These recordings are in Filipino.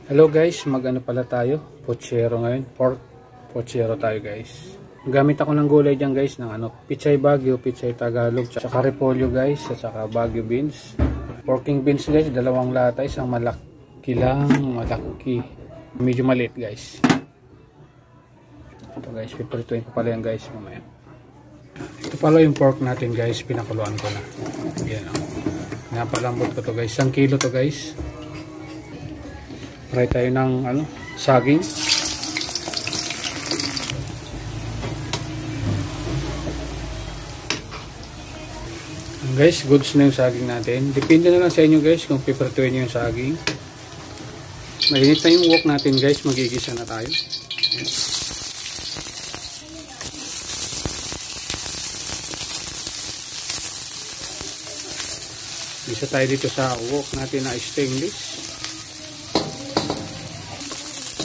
Hello guys, mag-ano pala tayo? Pochero ngayon, pork pochero tayo guys. Gamit ako ng gulay dyan guys, ng pichay Baguio, pichay Tagalog, tsaka repolyo guys, at saka Baguio beans. Porking beans guys, dalawang lata, isang malaki lang, malaki. Medyo maliit guys. Ito guys, piprituin ko pala yan guys mamaya. Ito pala yung pork natin guys, pinakuluan ko na. Yan o. Napalambot ko to guys, 1 kilo to guys. Try tayo ng saging. Guys, goods na yung saging natin. Depende na lang sa inyo guys kung piprituin nyo yung saging. Mainit na yung wok natin guys, magigisa na tayo. Isa tayo dito sa wok natin na stainless.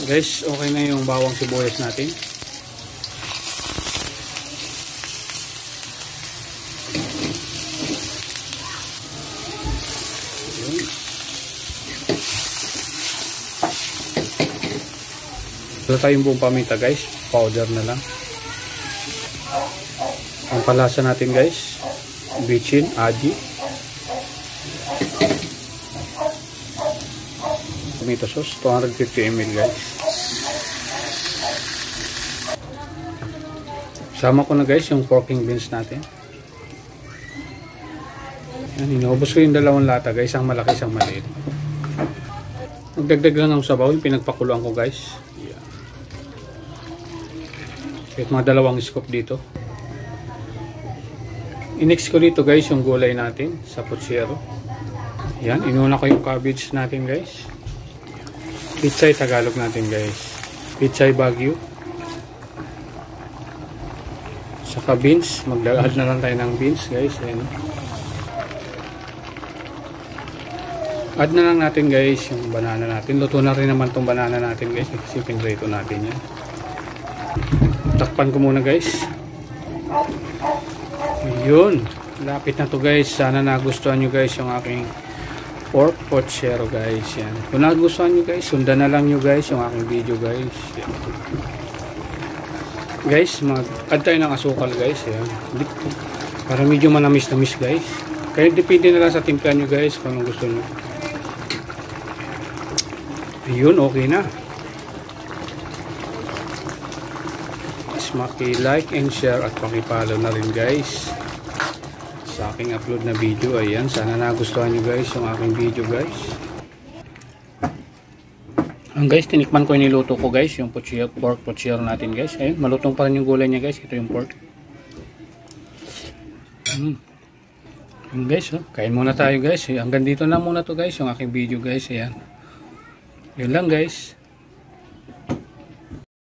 Guys, okay na yung bawang sibuyas natin. Wala tayong buong paminta guys, powder na lang. Ang palasa natin guys, bitchin, aji, tomato sauce, 250 ml guys. Sama ko na guys yung porking beans natin. Yan, inubos ko yung 2 lata guys, ang malaki isang maliit. Magdagdag lang ng sabaw yung pinagpakuluan ko guys. Yan. Kahit mga 2 scoop dito. I-mix ko dito guys yung gulay natin sa pochero. Yan, inuna ko yung cabbage natin guys. Pichay Tagalog natin guys. Pichay Baguio. Saka beans. Mag-add na lang tayo ng beans guys. Ayan. Add na lang natin guys yung banana natin. Luto na rin naman tong banana natin guys. Kasi pinrito natin yan. Takpan ko muna guys. Yun. Lapit na to guys. Sana nagustuhan nyo guys yung aking pork pochero guys. Yan. Kung nagustuhan nyo guys, sundan na lang nyo guys yung aking video guys. Yan. Guys, mag-add tayo ng asukal guys. Yan. Para medyo manamis-namis guys. Kaya depende na lang sa timpla nyo guys kung anong gusto nyo. Ayun, okay na. Mas maki-like and share at pakipollow na rin guys sa aking upload na video. Ayan, sana nagustuhan nyo guys yung aking video guys. Ang guys, tinikman ko yung niluto ko guys, yung pork pochero natin guys. Ayun, malutong pa rin yung gulay niya guys. Ito yung pork. Ayun guys, kain muna tayo guys. Hanggang dito na muna to guys yung aking video guys. Ayan. Yun lang guys.